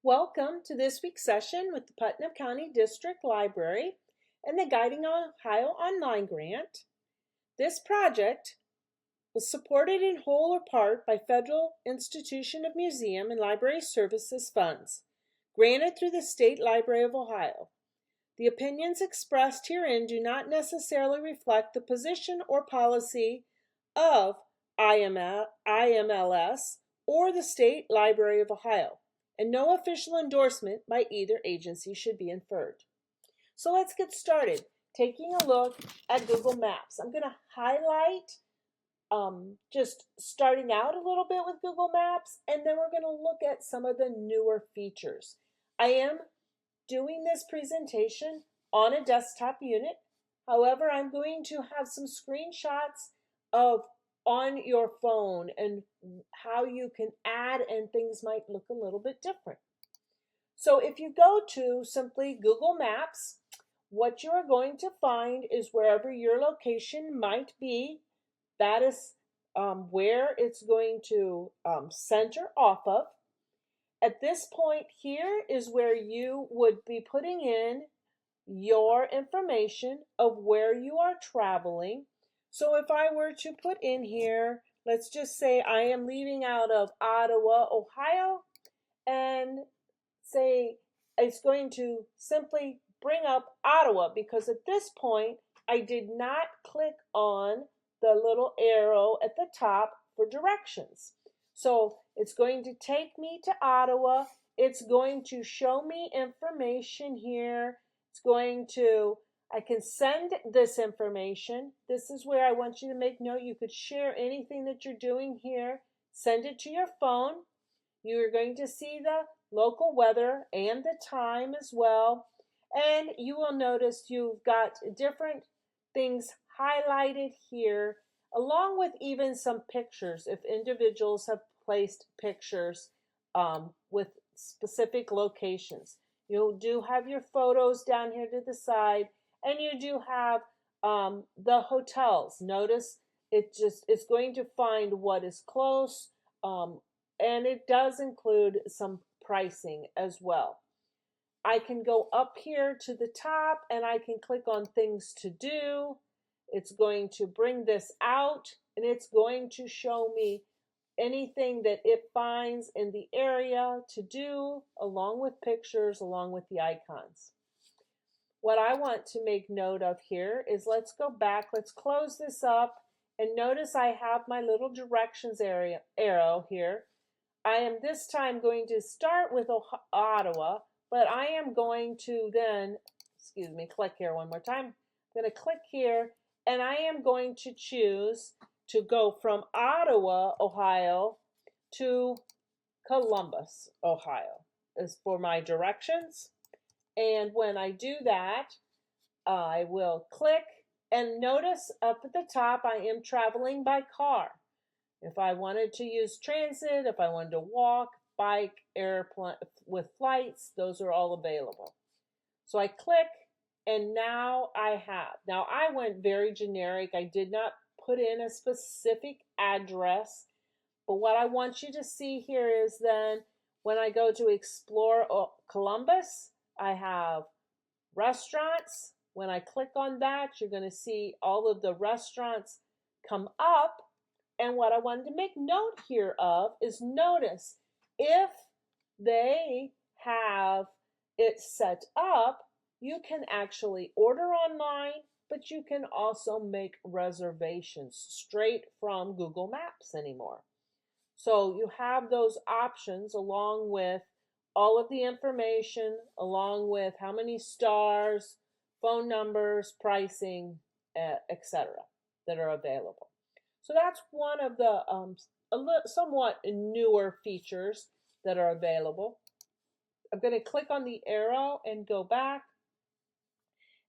Welcome to this week's session with the Putnam County District Library and the Guiding Ohio Online Grant. This project was supported in whole or part by Federal Institution of Museum and Library Services funds, granted through the State Library of Ohio. The opinions expressed herein do not necessarily reflect the position or policy of IMLS or the State Library of Ohio, and no official endorsement by either agency should be inferred. So let's get started. Taking a look at Google Maps. I'm going to highlight just starting out a little bit with Google Maps, and then we're going to look at some of the newer features. I am doing this presentation on a desktop unit. However, I'm going to have some screenshots of on your phone and how you can add, and things might look a little bit different. So if you go to simply Google Maps, what you are going to find is wherever your location might be, that is where it's going to center off of. At this point here is where you would be putting in your information of where you are traveling. So if I were to put in here, let's just say I am leaving out of Ottawa, Ohio, and say it's going to simply bring up Ottawa, because at this point I did not click on the little arrow at the top for directions. So it's going to take me to Ottawa. It's going to show me information here. It's going to, I can send this information. This is where I want you to make note. You could share anything that you're doing here. Send it to your phone. You are going to see the local weather and the time as well. And you will notice you've got different things highlighted here, along with even some pictures if individuals have placed pictures with specific locations. You do have your photos down here to the side, and you do have the hotels. Notice it's going to find what is close, and it does include some pricing as well. I can go up here to the top and I can click on things to do. It's going to bring this out, and it's going to show me anything that it finds in the area to do, along with pictures, along with the icons. What I want to make note of here is, let's go back, let's close this up, and notice I have my little directions arrow here. I am this time going to start with Ottawa, but I am going to then, click here one more time. I'm going to click here, and I am going to choose to go from Ottawa, Ohio to Columbus, Ohio, as for my directions. And when I do that, I will click, and notice up at the top I am traveling by car. If I wanted to use transit, if I wanted to walk, bike, airplane with flights, those are all available. So I click, and now I have. Now I went very generic. I did not put in a specific address, but what I want you to see here is then when I go to explore Columbus, I have restaurants. When I click on that, you're going to see all of the restaurants come up. And what I wanted to make note here of is, notice if they have it set up, you can actually order online, but you can also make reservations straight from Google Maps anymore. So you have those options, along with all of the information, along with how many stars, phone numbers, pricing, etc. that are available. So that's one of the somewhat newer features that are available. I'm going to click on the arrow and go back.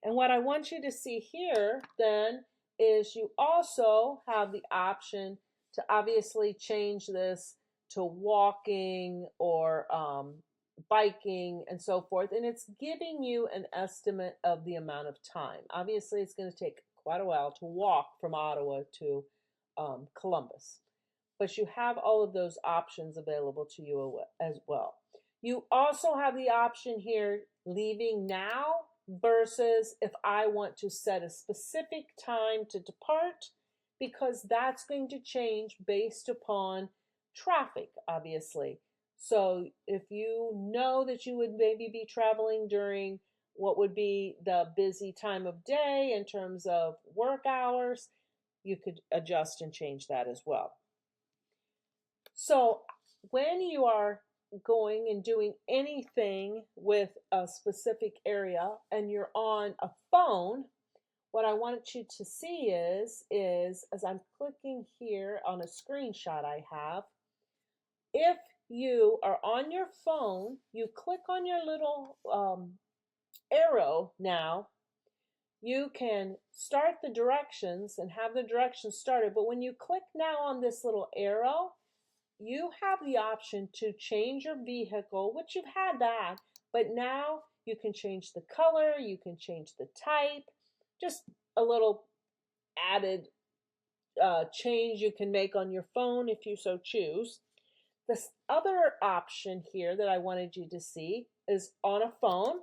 And what I want you to see here then is you also have the option to obviously change this to walking or biking and so forth. And it's giving you an estimate of the amount of time. Obviously, it's going to take quite a while to walk from Ottawa to Columbus. But you have all of those options available to you as well. You also have the option here, leaving now versus if I want to set a specific time to depart, because that's going to change based upon traffic, obviously. So if you know that you would maybe be traveling during what would be the busy time of day in terms of work hours, you could adjust and change that as well. So when you are going and doing anything with a specific area and you're on a phone, what I want you to see is as I'm clicking here on a screenshot I have, if you are on your phone, you click on your little arrow now, you can start the directions and have the directions started. But when you click now on this little arrow, you have the option to change your vehicle, which you've had that, but now you can change the color, you can change the type, just a little added change you can make on your phone if you so choose. This other option here that I wanted you to see is on a phone.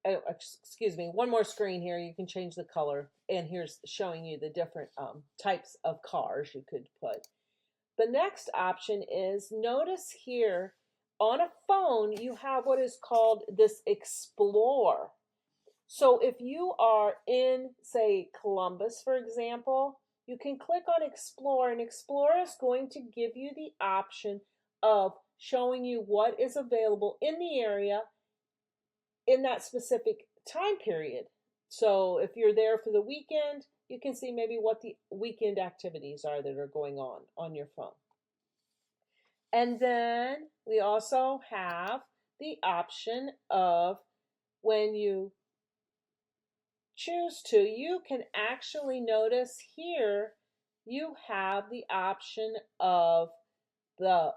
Excuse me, one more screen here. You can change the color, and here's showing you the different types of cars you could put. The next option is, notice here on a phone you have what is called this Explore. So if you are in, say, Columbus, for example, you can click on Explore, and Explore is going to give you the option of showing you what is available in the area in that specific time period. So if you're there for the weekend, you can see maybe what the weekend activities are that are going on your phone. And then we also have the option of, when you choose to, you can actually notice here you have the option of the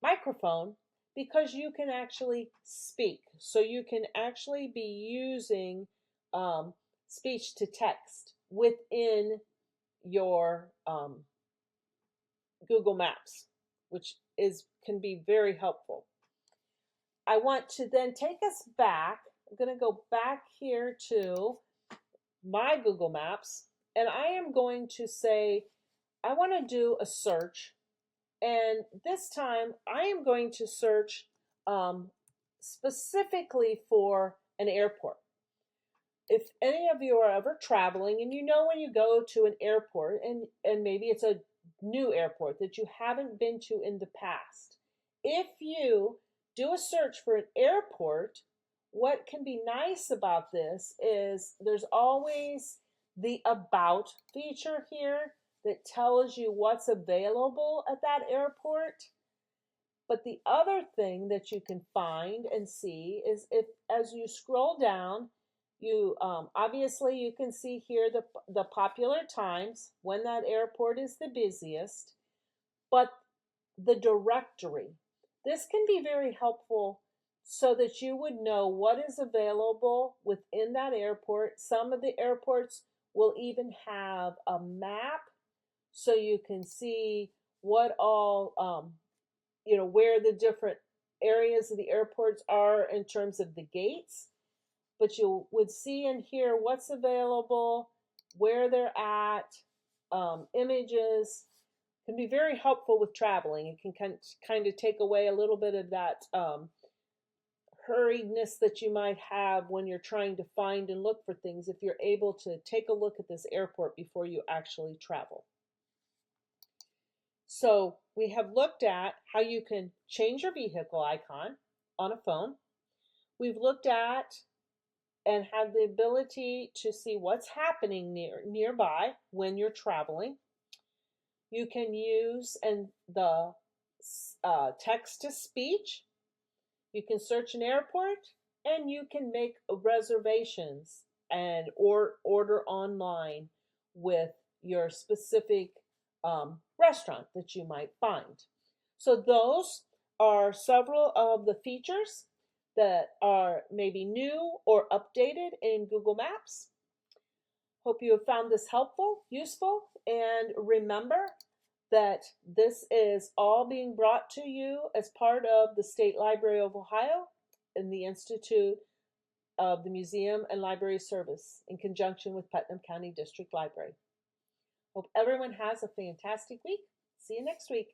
microphone, because you can actually speak. So you can actually be using speech to text within your Google Maps, which can be very helpful. I want to then take us back. I'm going to go back here to my Google Maps, and I am going to say I want to do a search, and this time I am going to search specifically for an airport. If any of you are ever traveling, and you know when you go to an airport, and maybe it's a new airport that you haven't been to in the past, if you do a search for an airport, what can be nice about this is there's always the About feature here that tells you what's available at that airport. But the other thing that you can find and see is, if as you scroll down, you obviously you can see here the popular times when that airport is the busiest, but the directory. This can be very helpful so that you would know what is available within that airport. Some of the airports will even have a map so you can see what all, where the different areas of the airports are in terms of the gates. But you would see and hear what's available, where they're at, images. Can be very helpful with traveling. It can kind of take away a little bit of that hurriedness that you might have when you're trying to find and look for things, if you're able to take a look at this airport before you actually travel. So we have looked at how you can change your vehicle icon on a phone. We've looked at and have the ability to see what's happening nearby when you're traveling. You can use the text to speech. You can search an airport, and you can make reservations or order online with your specific restaurant that you might find. So those are several of the features that are maybe new or updated in Google Maps. Hope you have found this helpful, useful, and remember that this is all being brought to you as part of the State Library of Ohio and the Institute of the Museum and Library Service in conjunction with Putnam County District Library. Hope everyone has a fantastic week. See you next week.